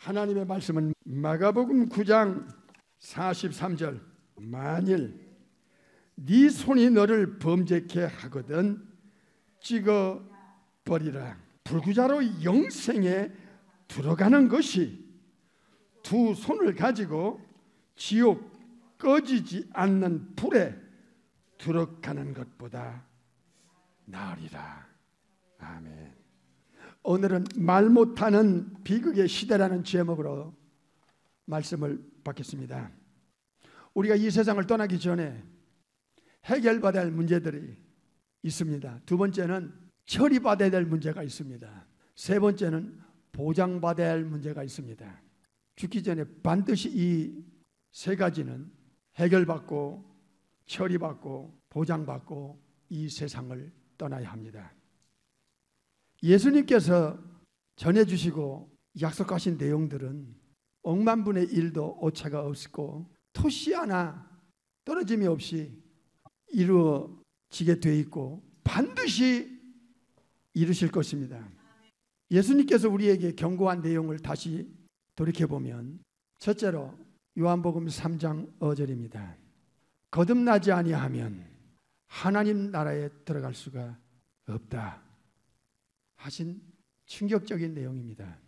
하나님의 말씀은 마가복음 9장 43절 만일 네 손이 너를 범죄케 하거든 찍어버리라. 불구자로 영생에 들어가는 것이 두 손을 가지고 지옥 꺼지지 않는 불에 들어가는 것보다 나으리라. 아멘. 오늘은 말 못하는 비극의 시대라는 제목으로 말씀을 받겠습니다. 우리가 이 세상을 떠나기 전에 해결받아야 할 문제들이 있습니다. 두 번째는 처리받아야 될 문제가 있습니다. 세 번째는 보장받아야 할 문제가 있습니다. 죽기 전에 반드시 이 세 가지는 해결받고 처리받고 보장받고 이 세상을 떠나야 합니다. 예수님께서 전해주시고 약속하신 내용들은 억만분의 1도 오차가 없고 토시 하나 떨어짐이 없이 이루어지게 돼 있고 반드시 이루실 것입니다. 예수님께서 우리에게 경고한 내용을 다시 돌이켜보면 첫째로 요한복음 3장 5절입니다. 거듭나지 아니하면 하나님 나라에 들어갈 수가 없다 하신 충격적인 내용입니다.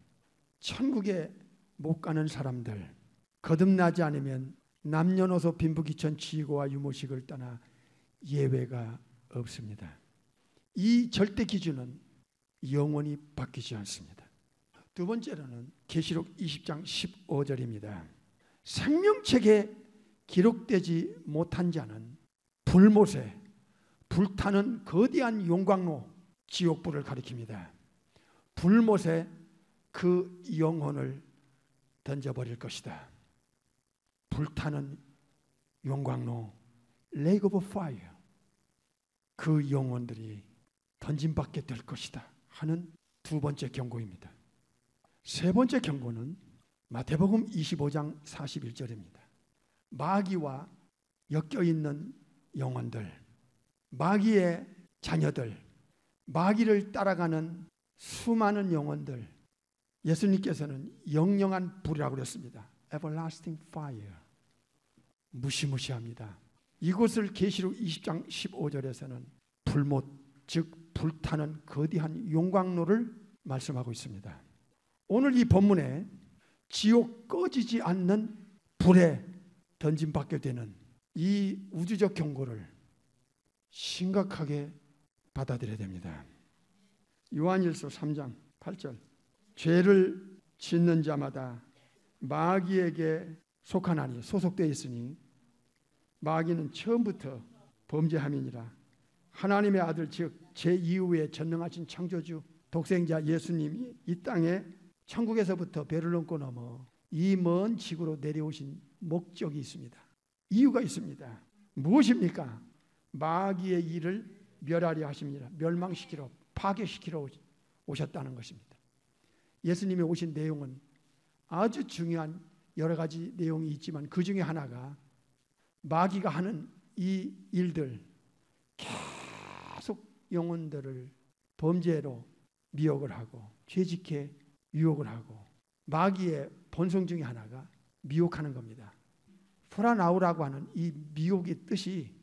천국에 못 가는 사람들, 거듭나지 않으면 남녀노소 빈부귀천 지고와 유모식을 떠나 예외가 없습니다. 이 절대 기준은 영원히 바뀌지 않습니다. 두 번째로는 계시록 20장 15절입니다. 생명책에 기록되지 못한 자는 불못에 불타는 거대한 용광로 지옥불을 가리킵니다. 불못에 그 영혼을 던져버릴 것이다. 불타는 용광로 Lake of Fire, 그 영혼들이 던짐받게 될 것이다 하는 두 번째 경고입니다. 세 번째 경고는 마태복음 25장 41절입니다. 마귀와 엮여있는 영혼들, 마귀의 자녀들, 마귀를 따라가는 수많은 영혼들, 예수님께서는 영영한 불이라고 그랬습니다. Everlasting fire, 무시무시합니다. 이곳을 계시록 20장 15절에서는 불못, 즉 불타는 거대한 용광로를 말씀하고 있습니다. 오늘 이 본문에 지옥 꺼지지 않는 불에 던짐받게 되는 이 우주적 경고를 심각하게 받아들여야 됩니다. 요한일서 3장 8절 죄를 짓는 자마다 마귀에게 속하나니 소속되어 있으니 마귀는 처음부터 범죄함이니라. 하나님의 아들 즉 제 이후에 전능하신 창조주 독생자 예수님이 이 땅에 천국에서부터 배를 넘고 넘어 이 먼 지구로 내려오신 목적이 있습니다. 이유가 있습니다. 무엇입니까? 마귀의 일을 멸하려 하십니다. 멸망시키러, 파괴시키러 오셨다는 것입니다. 예수님이 오신 내용은 아주 중요한 여러 가지 내용이 있지만 그 중에 하나가 마귀가 하는 이 일들, 계속 영혼들을 범죄로 미혹을 하고 죄짓게 유혹을 하고, 마귀의 본성 중에 하나가 미혹하는 겁니다. 풀어나오라고 하는 이 미혹의 뜻이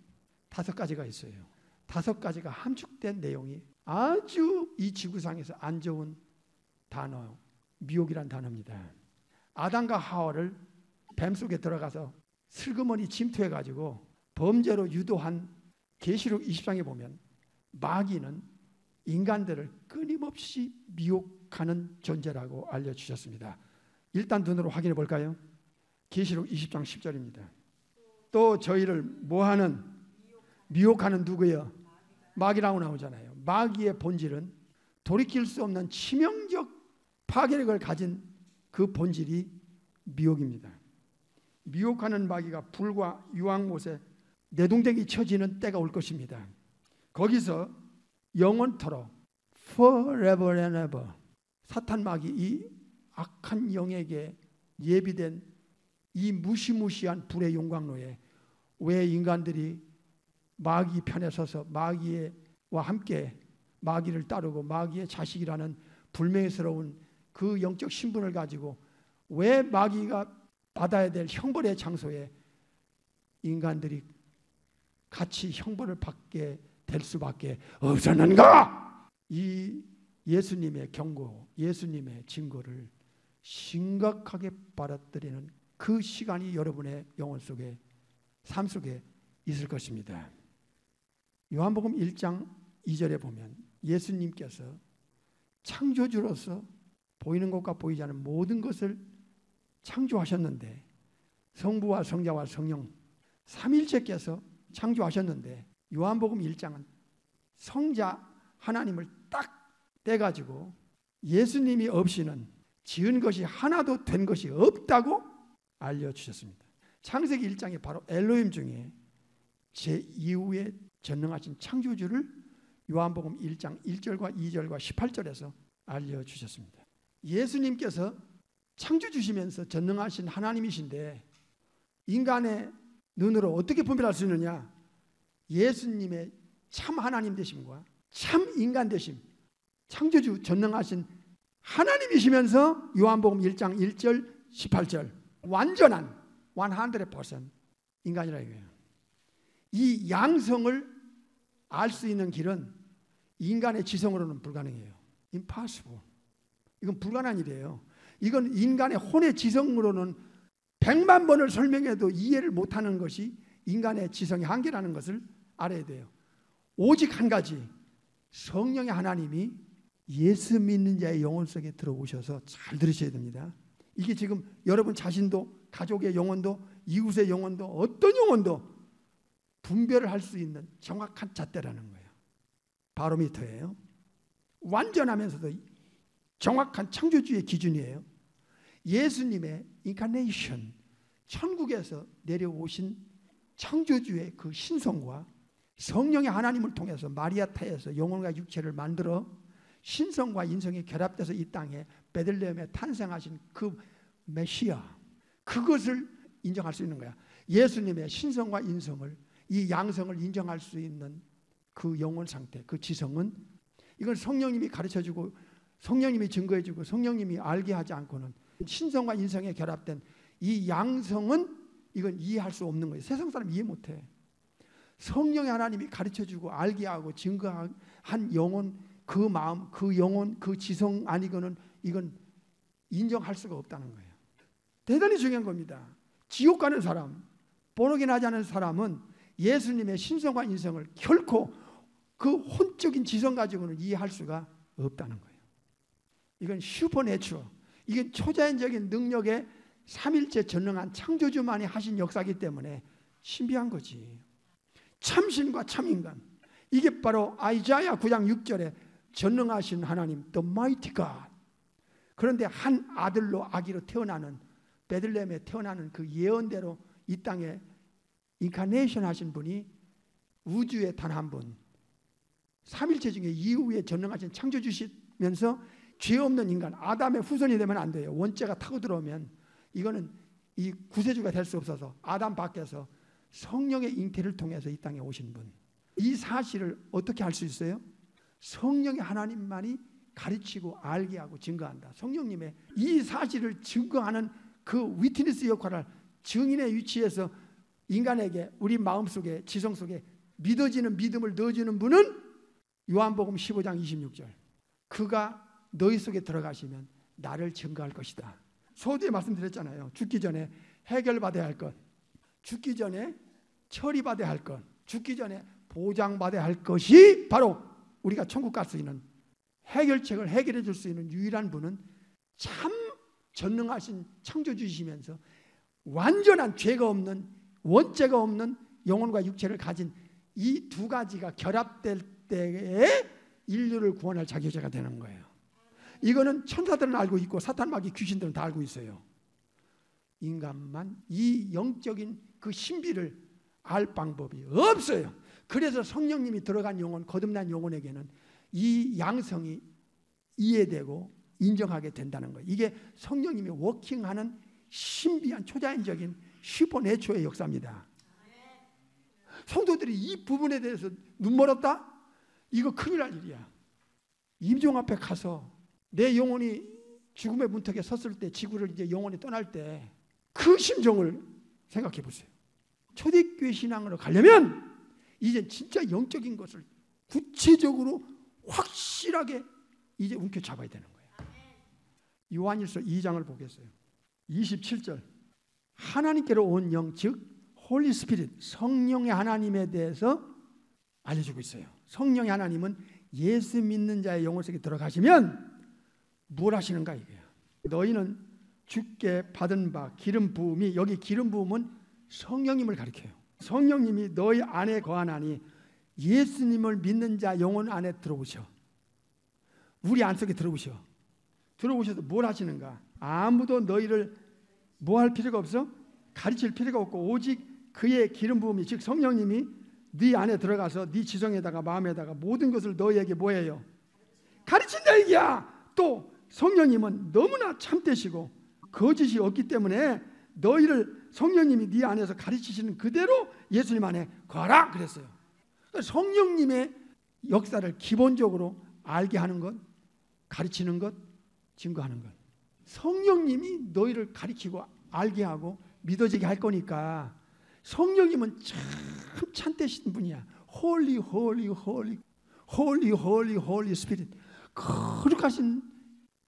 5가지가 있어요. 5가지가 함축된 내용이 아주 이 지구상에서 안 좋은 단어, 미혹이란 단어입니다. 아담과 하와를 뱀 속에 들어가서 슬그머니 침투해가지고 범죄로 유도한 계시록 20장에 보면 마귀는 인간들을 끊임없이 미혹하는 존재라고 알려주셨습니다. 일단 눈으로 확인해 볼까요? 계시록 20장 10절입니다. 또 저희를 뭐하는? 미혹하는 누구예요? 마귀라고 나오잖아요. 마귀의 본질은 돌이킬 수 없는 치명적 파괴력을 가진 그 본질이 미혹입니다. 미혹하는 마귀가 불과 유황못에 내동댕이 쳐지는 때가 올 것입니다. 거기서 영원토록 forever and ever 사탄 마귀 이 악한 영에게 예비된 이 무시무시한 불의 용광로에 왜 인간들이 마귀 편에 서서 마귀와 함께 마귀를 따르고 마귀의 자식이라는 불명예스러운 그 영적 신분을 가지고 왜 마귀가 받아야 될 형벌의 장소에 인간들이 같이 형벌을 받게 될 수밖에 없었는가? 이 예수님의 경고, 예수님의 증거를 심각하게 받아들이는 그 시간이 여러분의 영혼 속에, 삶 속에 있을 것입니다. 요한복음 1장 2절에 보면 예수님께서 창조주로서 보이는 것과 보이지 않는 모든 것을 창조하셨는데, 성부와 성자와 성령 삼일체께서 창조하셨는데, 요한복음 1장은 성자 하나님을 딱 떼가지고 예수님이 없이는 지은 것이 하나도 된 것이 없다고 알려주셨습니다. 창세기 1장에 바로 엘로힘 중에 제2후에 전능하신 창조주를 요한복음 1장 1절과 2절과 18절에서 알려주셨습니다. 예수님께서 창조주시면서 전능하신 하나님이신데 인간의 눈으로 어떻게 분별할 수 있느냐? 예수님의 참 하나님 되심과 참 인간 되심, 창조주 전능하신 하나님이시면서 요한복음 1장 1절 18절 완전한 100% 인간이라 이거예요. 이 양성을 알 수 있는 길은 인간의 지성으로는 불가능해요. impossible. 이건 불가능한 일이에요. 이건 인간의 혼의 지성으로는 100만 번을 설명해도 이해를 못하는 것이 인간의 지성의 한계라는 것을 알아야 돼요. 오직 한 가지, 성령의 하나님이 예수 믿는 자의 영혼 속에 들어오셔서 잘 들으셔야 됩니다. 이게 지금 여러분 자신도, 가족의 영혼도, 이웃의 영혼도, 어떤 영혼도 분별을 할 수 있는 정확한 잣대라는 거예요. 바로미터예요. 완전하면서도 정확한 창조주의 기준이에요. 예수님의 인카네이션, 천국에서 내려오신 창조주의 그 신성과 성령의 하나님을 통해서 마리아 태에서 영혼과 육체를 만들어 신성과 인성이 결합돼서 이 땅에 베들레헴에 탄생하신 그 메시아, 그것을 인정할 수 있는 거야. 예수님의 신성과 인성을, 이 양성을 인정할 수 있는 그 영혼 상태, 그 지성은 이건 성령님이 가르쳐주고 성령님이 증거해주고 성령님이 알게 하지 않고는 신성과 인성에 결합된 이 양성은 이건 이해할 수 없는 거예요. 세상 사람 이해 못해. 성령의 하나님이 가르쳐주고 알게 하고 증거한 영혼, 그 마음, 그 영혼, 그 지성 아니고는 이건 인정할 수가 없다는 거예요. 대단히 중요한 겁니다. 지옥 가는 사람, born 하지 않은 사람은 예수님의 신성과 인성을 결코 그 혼적인 지성 가지고는 이해할 수가 없다는 거예요. 이건 슈퍼내추럴, 이게 초자연적인 능력의 삼일체 전능한 창조주만이 하신 역사이기 때문에 신비한 거지. 참신과 참인간, 이게 바로 아이자야 9장 6절에 전능하신 하나님, the mighty God. 그런데 한 아들로 아기로 태어나는, 베들레헴에 태어나는 그 예언대로 이 땅에 인카네이션 하신 분이 우주에 단 한 분, 삼일체 중에 이후에 전능하신 창조주시면서 죄 없는 인간, 아담의 후손이 되면 안 돼요. 원죄가 타고 들어오면 이거는 이 구세주가 될 수 없어서 아담 밖에서 성령의 잉태를 통해서 이 땅에 오신 분. 이 사실을 어떻게 알 수 있어요? 성령의 하나님만이 가르치고 알게 하고 증거한다. 성령님의 이 사실을 증거하는 그 위트니스 역할을 증인의 위치에서 인간에게 우리 마음속에 지성 속에 믿어지는 믿음을 넣어주는 분은 요한복음 15장 26절. 그가 너희 속에 들어가시면 나를 증거할 것이다. 소두에 말씀드렸잖아요. 죽기 전에 해결받아야 할 것, 죽기 전에 처리받아야 할 것, 죽기 전에 보장받아야 할 것이 바로 우리가 천국 갈 수 있는 해결책을 해결해 줄 수 있는 유일한 분은 참 전능하신 창조주이시면서 완전한 죄가 없는, 원죄가 없는 영혼과 육체를 가진 이 두 가지가 결합될 때에 인류를 구원할 자격자가 되는 거예요. 이거는 천사들은 알고 있고 사탄 마귀 귀신들은 다 알고 있어요. 인간만 이 영적인 그 신비를 알 방법이 없어요. 그래서 성령님이 들어간 영혼, 거듭난 영혼에게는 이 양성이 이해되고 인정하게 된다는 거예요. 이게 성령님이 워킹하는 신비한 초자연적인 슈퍼내추럴의 역사입니다. 성도들이 이 부분에 대해서 눈멀었다? 이거 큰일 날 일이야. 임종 앞에 가서 내 영혼이 죽음의 문턱에 섰을 때, 지구를 이제 영원히 떠날 때 그 심정을 생각해 보세요. 초대교회 신앙으로 가려면 이제 진짜 영적인 것을 구체적으로 확실하게 이제 움켜잡아야 되는 거예요. 요한일서 2장을 보겠어요. 27절. 하나님께로 온 영, 즉 홀리 스피릿, 성령의 하나님에 대해서 알려주고 있어요. 성령의 하나님은 예수 믿는 자의 영혼 속에 들어가시면 뭘 하시는가 이거야. 너희는 주께 받은 바 기름 부음이, 여기 기름 부음은 성령님을 가리켜요. 성령님이 너희 안에 거하나니 예수님을 믿는 자 영혼 안에 들어오셔. 우리 안속에 들어오셔. 들어오셔서 뭘 하시는가? 아무도 너희를 뭐 할 필요가 없어? 가르칠 필요가 없고 오직 그의 기름 부음이, 즉 성령님이 네 안에 들어가서 네 지성에다가 마음에다가 모든 것을 너희에게 뭐예요? 가르친다 얘기야. 또 성령님은 너무나 참되시고 거짓이 없기 때문에 너희를 성령님이 네 안에서 가르치시는 그대로 예수님 안에 거하라 그랬어요. 성령님의 역사를 기본적으로 알게 하는 것, 가르치는 것, 증거하는 것. 성령님이 너희를 가르치고 알게 하고 믿어지게 할 거니까 성령님은 참 참되신 분이야. 홀리 홀리 홀리 홀리 홀리 홀리 스피릿. 거룩하신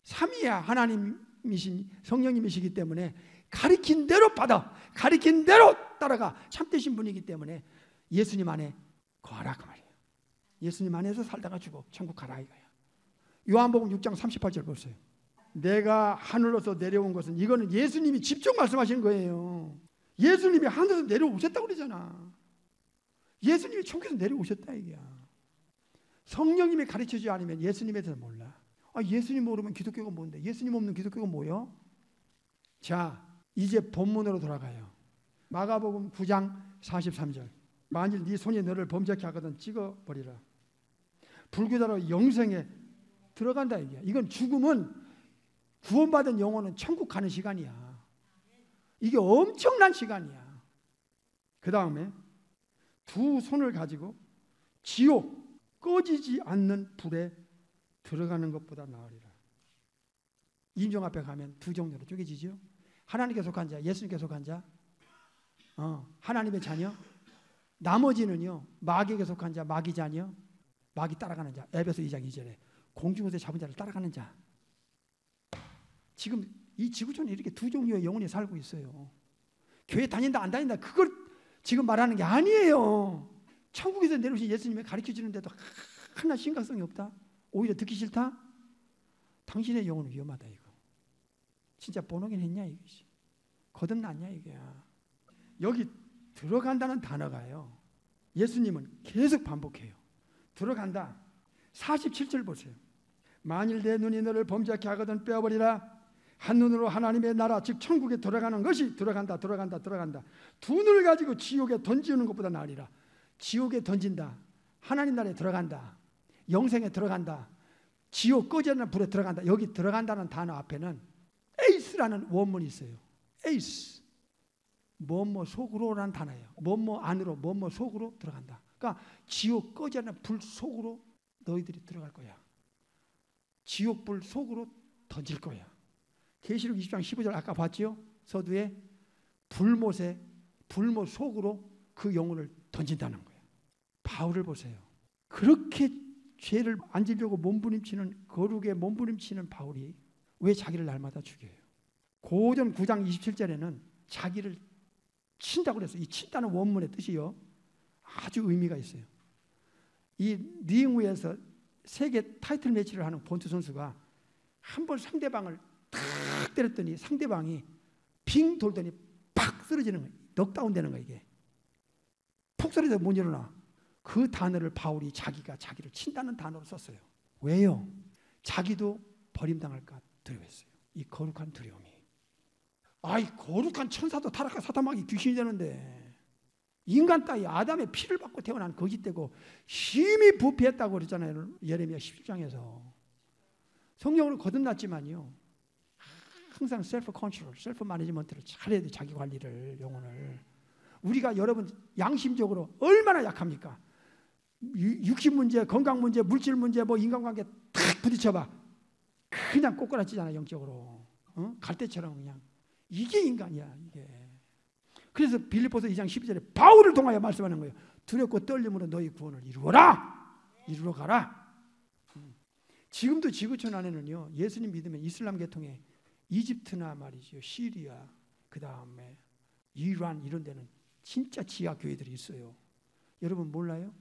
삼위야 하나님이신 성령님이시기 때문에 가르친 대로 받아, 가르친 대로 따라가. 참되신 분이기 때문에 예수님 안에 거하라 그 말이에요. 예수님 안에서 살다가 죽어 천국 가라 이거야. 요한복음 6장 38절 보세요. 내가 하늘로서 내려온 것은, 이거는 예수님이 직접 말씀하신 거예요. 예수님이 하늘에서 내려오셨다고 그러잖아. 예수님이 천국에서 내려오셨다 이게야. 성령님이 가르쳐주지 않으면 예수님에 대해서 몰라. 예수님 모르면 기독교가 뭔데? 예수님 없는 기독교가 뭐요? 자, 이제 본문으로 돌아가요. 마가복음 9장 43절. 만일 네 손이 너를 범죄케 하거든 찍어버리라. 불교자로 영생에 들어간다 이게. 이건 죽음은, 구원받은 영혼은 천국 가는 시간이야. 이게 엄청난 시간이야. 그 다음에 두 손을 가지고 지옥, 꺼지지 않는 불에 들어가는 것보다 나으리라. 임종 앞에 가면 두 종류로 쪼개지죠. 하나님께 속한 자, 예수님께 속한 자, 하나님의 자녀. 나머지는요, 마귀에게 속한 자, 마귀 자녀, 마귀 따라가는 자. 에베소 2장 2절에 공중에서 잡은 자를 따라가는 자. 지금 이 지구촌에 이렇게 두 종류의 영혼이 살고 있어요. 교회 다닌다 안 다닌다 그걸 지금 말하는 게 아니에요. 천국에서 내려오신 예수님이 가르쳐주는데도 하나 심각성이 없다. 오히려 듣기 싫다. 당신의 영혼은 위험하다 이거. 진짜 번호긴 했냐 이것이. 거듭났냐 이게야. 여기 들어간다는 단어가요, 예수님은 계속 반복해요. 들어간다. 47절 보세요. 만일 내 눈이 너를 범죄케 하거든 빼어버리라. 한눈으로 하나님의 나라 즉 천국에 들어가는 것이, 들어간다 들어간다 들어간다. 두 눈을 가지고 지옥에 던지는 것보다 나으리라. 지옥에 던진다, 하나님 나라에 들어간다, 영생에 들어간다, 지옥 꺼지는 불에 들어간다. 여기 들어간다는 단어 앞에는 에이스라는 원문이 있어요. 에이스, 뭐뭐 속으로라는 단어예요. 뭐뭐 안으로, 뭐뭐 속으로 들어간다. 그러니까 지옥 꺼지는 불 속으로 너희들이 들어갈 거야. 지옥 불 속으로 던질 거야. 계시록 20장 15절 아까 봤지요? 서두에 불못에, 불못 속으로 그 영혼을 던진다는 거예요. 바울을 보세요. 그렇게 죄를 안 지려고 몸부림치는, 거룩에 몸부림치는 바울이 왜 자기를 날마다 죽여요? 고전 9장 27절에는 자기를 친다고 그랬어요. 이 친다는 원문의 뜻이요, 아주 의미가 있어요. 이 링우에서 세계 타이틀 매치를 하는 본투 선수가 한 번 상대방을 탁 때렸더니 상대방이 빙 돌더니 팍 쓰러지는 거예요. 넉다운 되는 거예요. 이게 푹 쓰러져서 못 일어나. 그 단어를 바울이 자기가 자기를 친다는 단어로 썼어요. 왜요? 자기도 버림당할까 두려워했어요. 이 거룩한 두려움이. 아이, 거룩한 천사도 타락한 사탄마귀 귀신이 되는데, 인간 따위 아담의 피를 받고 태어난 거짓되고 힘이 부패했다고 그랬잖아요. 예레미야 17장에서. 성령으로 거듭났지만요, 항상 셀프 컨트롤, 셀프 매니지먼트를 잘해야 돼. 자기 관리를, 영혼을. 우리가 여러분 양심적으로 얼마나 약합니까? 육신 문제, 건강 문제, 물질 문제, 뭐 인간관계 탁 부딪혀봐. 그냥 꼬꾸라지잖아 영적으로. 갈대처럼 그냥. 이게 인간이야 이게. 그래서 빌립보서 2장 12절에 바울을 통하여 말씀하는 거예요. 두렵고 떨림으로 너희 구원을 이루어라. 이루러 가라. 지금도 지구촌 안에는요, 예수님 믿으면 이슬람 계통에 이집트나 말이죠, 시리아, 그 다음에 이란 이런 데는 진짜 지하 교회들이 있어요. 여러분 몰라요?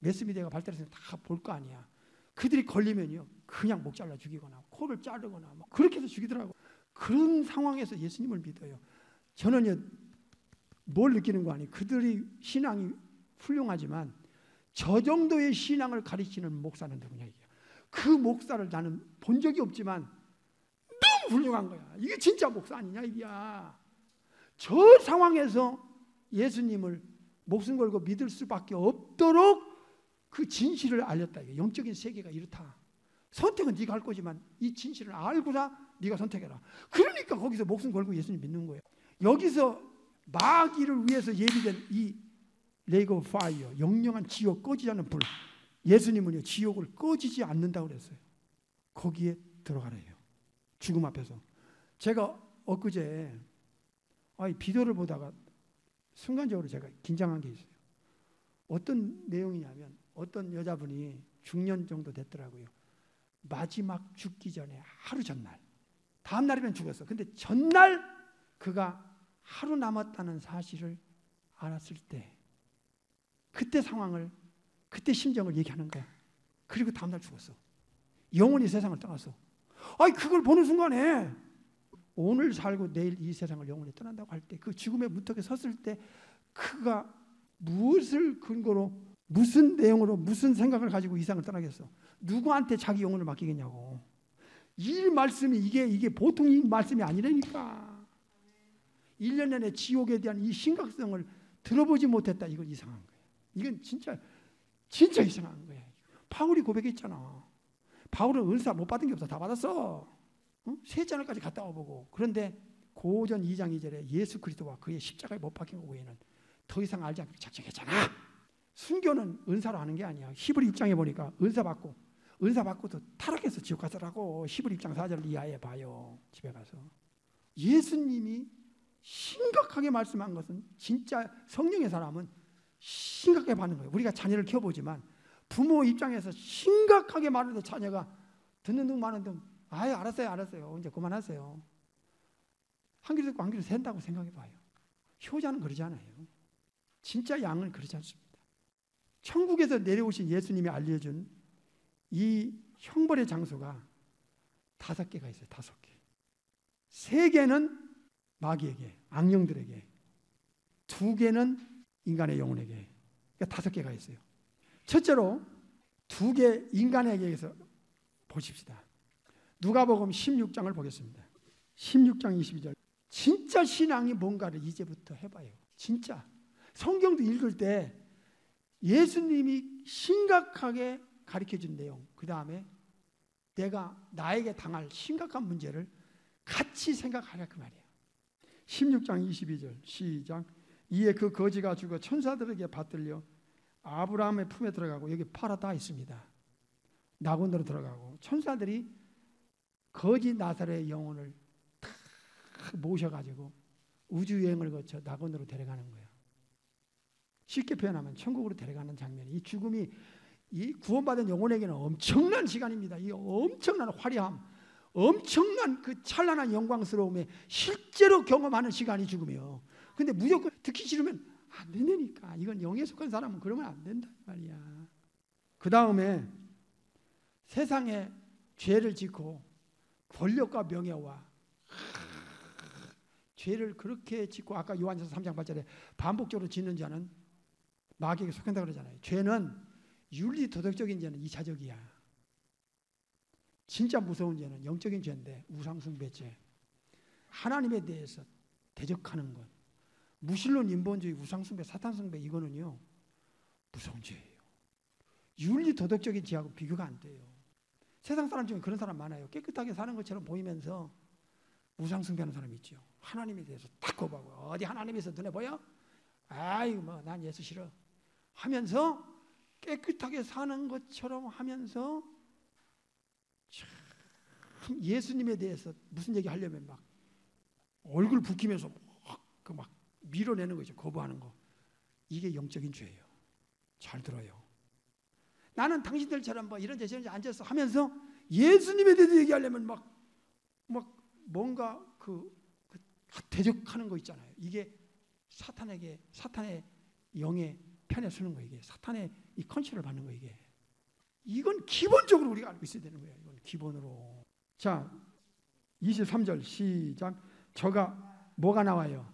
매스미디어가 발달해서 다 볼 거 아니야. 그들이 걸리면요, 그냥 목 잘라 죽이거나 코를 자르거나 막 그렇게 해서 죽이더라고. 그런 상황에서 예수님을 믿어요. 저는요, 뭘 느끼는 거 아니에요. 그들이 신앙이 훌륭하지만 저 정도의 신앙을 가르치는 목사는 누구냐 이게. 그 목사를 나는 본 적이 없지만 너무 훌륭한 거야. 이게 진짜 목사 아니냐 이게야. 저 상황에서 예수님을 목숨 걸고 믿을 수밖에 없도록 그 진실을 알렸다. 이게 영적인 세계가 이렇다. 선택은 네가 할 거지만 이 진실을 알고자 네가 선택해라. 그러니까 거기서 목숨 걸고 예수님 믿는 거예요. 여기서 마귀를 위해서 예비된 이 레이거 파이어, 영영한 지옥 꺼지지 않는 불. 예수님은요, 지옥을 꺼지지 않는다고 그랬어요. 거기에 들어가래요. 죽음 앞에서. 제가 엊그제 비디오를 보다가 순간적으로 제가 긴장한 게 있어요. 어떤 내용이냐면 어떤 여자분이 중년 정도 됐더라고요. 마지막 죽기 전에 하루 전날, 다음 날이면 죽었어. 근데 전날 그가 하루 남았다는 사실을 알았을 때 그때 상황을, 그때 심정을 얘기하는 거야. 그리고 다음날 죽었어. 영원히 세상을 떠났어. 그걸 보는 순간에 오늘 살고 내일 이 세상을 영원히 떠난다고 할 때, 그 죽음의 문턱에 섰을 때 그가 무엇을 근거로, 무슨 내용으로, 무슨 생각을 가지고 이 세상을 떠나겠어. 누구한테 자기 영혼을 맡기겠냐고. 이 말씀이 이게 보통 이 말씀이 아니라니까. 1년 내내 지옥에 대한 이 심각성을 들어보지 못했다. 이건 이상한 거예요. 이건 진짜 이상한 거예요. 바울이 고백했잖아. 바울은 은사 못 받은 게 없어. 다 받았어. 세 잔을까지 갔다 와보고. 그런데 고전 2장 2절에 예수 그리스도와 그의 십자가에 못 박힌 것 외에는 더 이상 알지 않기로 작정했잖아. 순교는 은사로 하는 게 아니야. 히브리 1장에 보니까 은사 받고도 타락해서 지옥 가서라고. 히브리 1장 4절 이하에 봐요. 집에 가서. 예수님이 심각하게 말씀한 것은 진짜 성령의 사람은 심각하게 받는 거예요. 우리가 자녀를 키워보지만 부모 입장에서 심각하게 말하는데 자녀가 듣는 둥 마는 둥 알았어요. 이제 그만하세요. 한 귀로 듣고 한 귀로 샌다고 생각해봐요. 효자는 그러지 않아요. 진짜 양은 그러지 않습니다. 천국에서 내려오신 예수님이 알려준 이 형벌의 장소가 5개가 있어요. 5개. 3개는 마귀에게, 악령들에게, 2개는 인간의 영혼에게. 그러니까 5개가 있어요. 첫째로 2개 인간에게서 보십시다. 누가복음 16장을 보겠습니다. 16장 22절. 진짜 신앙이 뭔가를 이제부터 해봐요. 진짜. 성경도 읽을 때 예수님이 심각하게 가르쳐준 내용, 그 다음에 내가 나에게 당할 심각한 문제를 같이 생각하라 그 말이야. 16장 22절 시작. 이에 그 거지가 죽어 천사들에게 받들려 아브라함의 품에 들어가고, 여기 파라다이스입니다. 낙원으로 들어가고 천사들이 거지 나사렛의 영혼을 다 모셔가지고 우주여행을 거쳐 낙원으로 데려가는 거야. 쉽게 표현하면 천국으로 데려가는 장면이, 이 죽음이 이 구원받은 영혼에게는 엄청난 시간입니다. 이 엄청난 화려함, 엄청난 그 찬란한 영광스러움에 실제로 경험하는 시간이 죽음이에요. 근데 무조건 듣기 싫으면 안 된다니까. 이건 영에 속한 사람은 그러면 안 된다 말이야. 그 다음에 세상에 죄를 짓고 권력과 명예와 죄를 그렇게 짓고, 아까 요한전서 3장 8절에 반복적으로 짓는 자는 마귀에게 속한다고 그러잖아요. 죄는 윤리 도덕적인 죄는 2차적이야. 진짜 무서운 죄는 영적인 죄인데, 우상숭배죄, 하나님에 대해서 대적하는 것, 무신론 인본주의, 우상숭배, 사탄숭배, 이거는요 무서운 죄예요. 윤리 도덕적인 죄하고 비교가 안 돼요. 세상 사람 중에 그런 사람 많아요. 깨끗하게 사는 것처럼 보이면서 우상숭배하는 사람이 있죠. 하나님에 대해서 딱 거부하고, 어디 하나님에서 눈에 보여? 아이고 뭐 난 예수 싫어 하면서 깨끗하게 사는 것처럼 하면서 예수님에 대해서 무슨 얘기 하려면 막 얼굴 붉히면서 막 밀어내는 거죠. 거부하는 거. 이게 영적인 죄예요. 잘 들어요. 나는 당신들처럼 뭐 이런 데저런 데 앉아서 하면서 예수님에 대해서 얘기하려면 막 뭔가 대적하는 거 있잖아요. 이게 사탄의 영의 편에 서는 거예요. 이게 사탄의 이 컨트롤을 받는 거예요. 이건 기본적으로 우리가 알고 있어야 되는 거예요. 이건 기본으로. 자, 23절 시작. 저가 뭐가 나와요?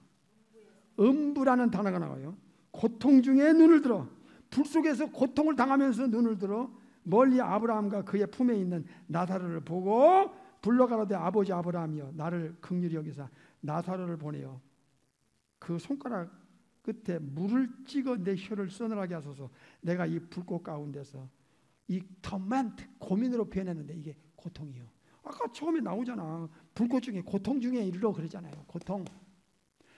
음부라는 단어가 나와요. 고통 중에 눈을 들어, 불 속에서 고통을 당하면서 눈을 들어 멀리 아브라함과 그의 품에 있는 나사로를 보고 불러가로되 아버지 아브라함이여 나를 긍휼히 여기사 나사로를 보내어 그 손가락 끝에 물을 찍어 내 혀를 서늘하게 하소서. 내가 이 불꽃 가운데서 이 터멘트 고민으로 표현했는데 이게 고통이요. 아까 처음에 나오잖아. 불꽃 중에 고통 중에 이르러 그러잖아요. 고통.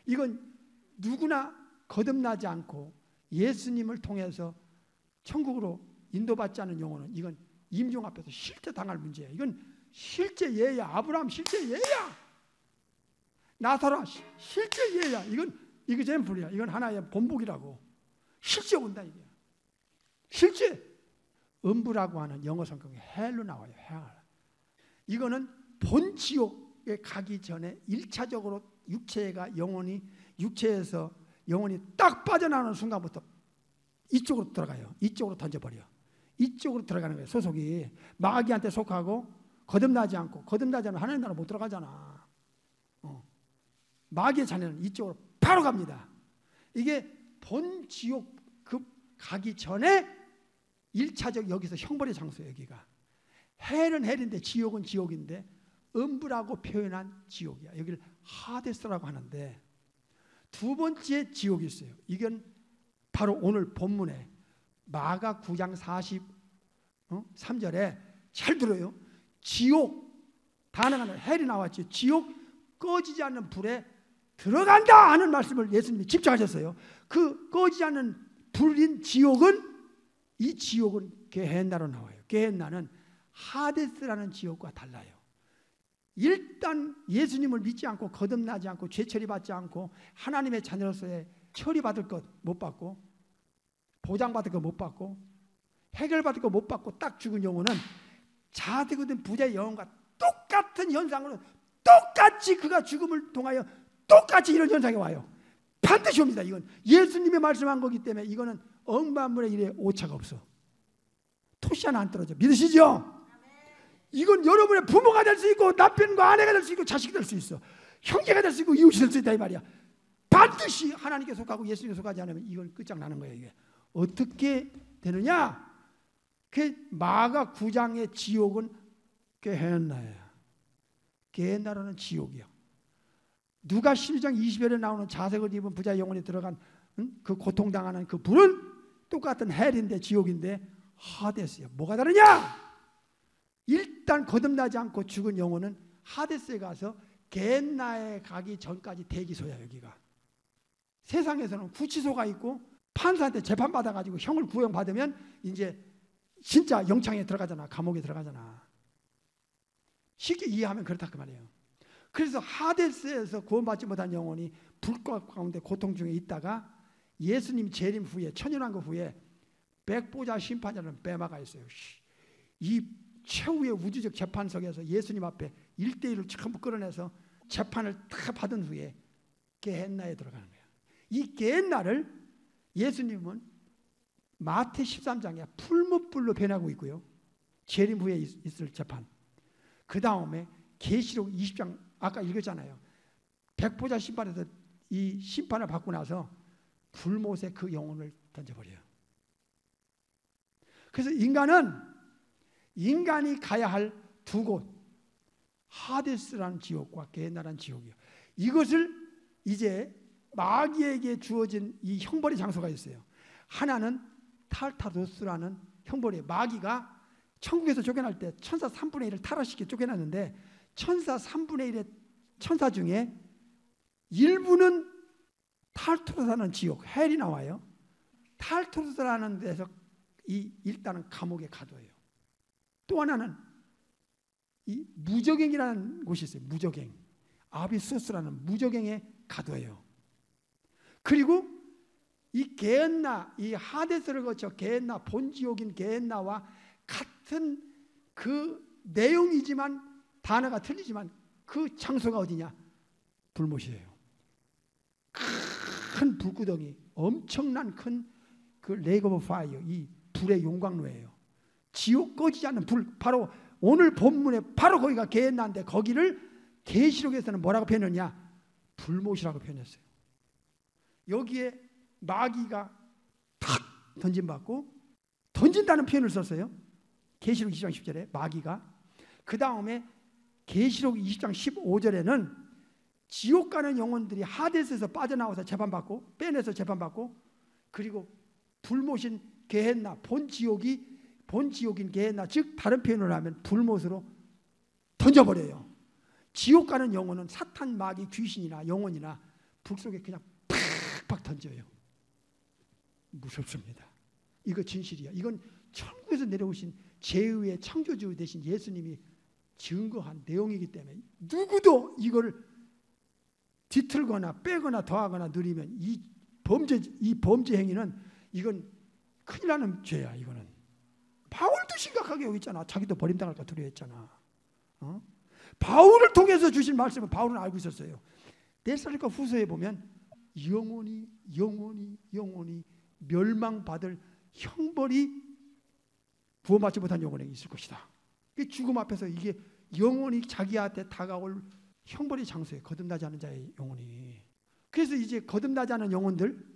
이건 누구나 거듭나지 않고 예수님을 통해서 천국으로 인도받지 않은 영혼은 이건 임종 앞에서 실제 당할 문제야. 이건 실제 예야. 아브라함 실제 예야. 나사로 실제 예야. 이건 example이야. 이건 하나의 본보기라고. 실제 온다 이게. 실제. 음부라고 하는 영어 성경에 헬로 나와요. 헬. 이거는 본 지옥에 가기 전에 1차적으로 육체에서 영혼이 딱 빠져나오는 순간부터 이쪽으로 들어가요. 이쪽으로 던져버려. 이쪽으로 들어가는 거예요. 소속이 마귀한테 속하고 거듭나지 않고, 거듭나지 않으면 하나님 나라 못 들어가잖아. 마귀의 자녀는 이쪽으로 바로 갑니다. 이게 본 지옥 가기 전에 1차적 여기서 형벌의 장소예요. 여기가 헬은 헬인데 지옥은 지옥인데 음부라고 표현한 지옥이야. 여기를 하데스라고 하는데 두 번째 지옥이 있어요. 이건 바로 오늘 본문에 마가 9장 43절에 잘 들어요. 지옥 단어가 헬이 나왔죠. 지옥 꺼지지 않는 불에 들어간다 하는 말씀을 예수님이 집중하셨어요. 그 꺼지지 않는 불인 지옥은 이 지옥은 게헨나로 나와요. 게헨나는 하데스라는 지옥과 달라요. 일단 예수님을 믿지 않고 거듭나지 않고 죄 처리받지 않고 하나님의 자녀로서의 처리받을 것 못 받고 보장받을 것 못 받고 해결받을 것 못 받고 딱 죽은 영혼은 자되거든 부자의 영혼과 똑같은 현상으로 똑같이 그가 죽음을 통하여 똑같이 이런 현상이 와요. 반드시 옵니다. 이건 예수님이 말씀한 거기 때문에 이거는 억만물의 일에 오차가 없어. 토시 하나 안 떨어져. 믿으시죠? 이건 여러분의 부모가 될 수 있고 남편과 아내가 될 수 있고 자식이 될 수 있어. 형제가 될 수 있고 이웃이 될 수 있다 이 말이야. 반드시 하나님께 속하고 예수님께 속하지 않으면 이건 끝장나는 거예요. 이게 어떻게 되느냐? 그 마가 9장의 지옥은 게헨나예요. 게헨나라는 지옥이야. 누가 12장 20절에 나오는 자색을 입은 부자의 영혼이 들어간 그 고통당하는 그 불은 똑같은 헬인데 지옥인데 하데스야. 뭐가 다르냐? 일단 거듭나지 않고 죽은 영혼은 하데스에 가서 게헨나에 가기 전까지 대기소야. 여기가 세상에서는 구치소가 있고 판사한테 재판받아가지고 형을 구형받으면 이제 진짜 영창에 들어가잖아. 감옥에 들어가잖아. 쉽게 이해하면 그렇다 그 말이에요. 그래서 하데스에서 구원받지 못한 영혼이 불꽃 가운데 고통 중에 있다가 예수님 재림 후에 천년왕국 후에 백보자 심판자는 빼마가 있어요. 이 최후의 우주적 재판석에서 예수님 앞에 1대1을 전부 끌어내서 재판을 다 받은 후에 게헨나에 들어가는 거예요. 이 게헨나를 예수님은 마태 13장에 풀무불로 변하고 있고요. 재림 후에 있을 재판. 그 다음에 계시록 20장 아까 읽었잖아요. 백보자 심판에서 이 심판을 받고 나서 불못에 그 영혼을 던져버려요. 그래서 인간이 가야 할 두 곳, 하데스라는 지옥과 게헨나라는 지옥이요. 이것을 이제 마귀에게 주어진 이 형벌의 장소가 있어요. 하나는 탈타로스라는 형벌이에요. 마귀가 천국에서 쫓겨날 때 천사 3분의 1을 타락시켜 쫓겨났는데 천사 3분의 1의 천사 중에 일부는 탈토르스라는 지옥, 헬이 나와요. 탈토르스라는 데서 일단은 감옥에 가둬요. 또 하나는 이 무저갱이라는 곳이 있어요. 무저갱. 아비소스라는 무저갱에 가둬요. 그리고 이 게헨나, 이 하데스를 거쳐 게헨나, 본지옥인 게헨나와 같은 그 내용이지만 단어가 틀리지만 그 장소가 어디냐? 불못이에요. 큰 불구덩이, 엄청난 큰 그 레이크 오브 파이어, 이 불의 용광로예요. 지옥 꺼지지 않는 불, 바로 오늘 본문에 바로 거기가 게헨나인데 거기를 계시록에서는 뭐라고 표현했냐? 불못이라고 표현했어요. 여기에 마귀가 탁 던짐받고, 던진다는 표현을 썼어요. 계시록 20장 10절에 마귀가. 그 다음에 계시록 20장 15절에는 지옥 가는 영혼들이 하데스에서 빠져나와서 재판받고, 빼내서 재판받고, 그리고 불못인 게헨나, 본지옥인 게헨나, 즉 다른 표현을 하면 불못으로 던져버려요. 지옥 가는 영혼은 사탄, 마귀, 귀신이나 영혼이나 불 속에 그냥 팍팍 던져요. 무섭습니다. 이거 진실이야. 이건 천국에서 내려오신 제의의 창조주 되신 예수님이 증거한 내용이기 때문에 누구도 이걸 뒤틀거나 빼거나 더하거나 누리면 이 범죄 행위는 이건 큰일 나는 죄야. 이거는 바울도 심각하게 여기 있잖아. 자기도 버림당할까 두려워했잖아. 바울을 통해서 주신 말씀을 바울은 알고 있었어요. 데살로니가 후서에 보면 영원히 멸망받을 형벌이 구원받지 못한 영혼에게 있을 것이다. 죽음 앞에서 이게 영원히 자기한테 다가올 형벌의 장소에 거듭나지 않은 자의 영혼이. 그래서 이제 거듭나지 않은 영혼들,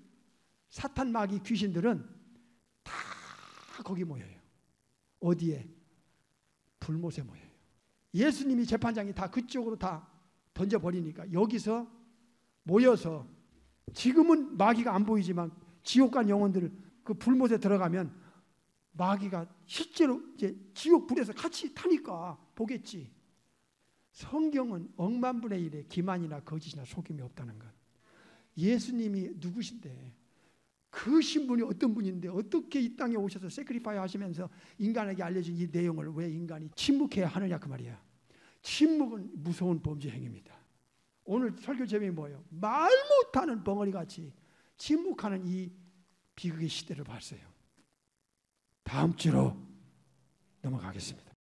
사탄, 마귀, 귀신들은 다 거기 모여요. 어디에? 불못에 모여요. 예수님이 재판장이 다 그쪽으로 다 던져버리니까 여기서 모여서, 지금은 마귀가 안 보이지만 지옥 간 영혼들 그 불못에 들어가면 마귀가 실제로 이제 지옥 불에서 같이 타니까 보겠지. 성경은 억만분의 1에 기만이나 거짓이나 속임이 없다는 것. 예수님이 누구신데, 그 신분이 어떤 분인데 어떻게 이 땅에 오셔서 세크리파이 하시면서 인간에게 알려준 이 내용을 왜 인간이 침묵해야 하느냐 그 말이야. 침묵은 무서운 범죄 행위입니다. 오늘 설교 제목이 뭐예요? 말 못하는 벙어리같이 침묵하는 이 비극의 시대를 봤어요. 다음 주로 넘어가겠습니다.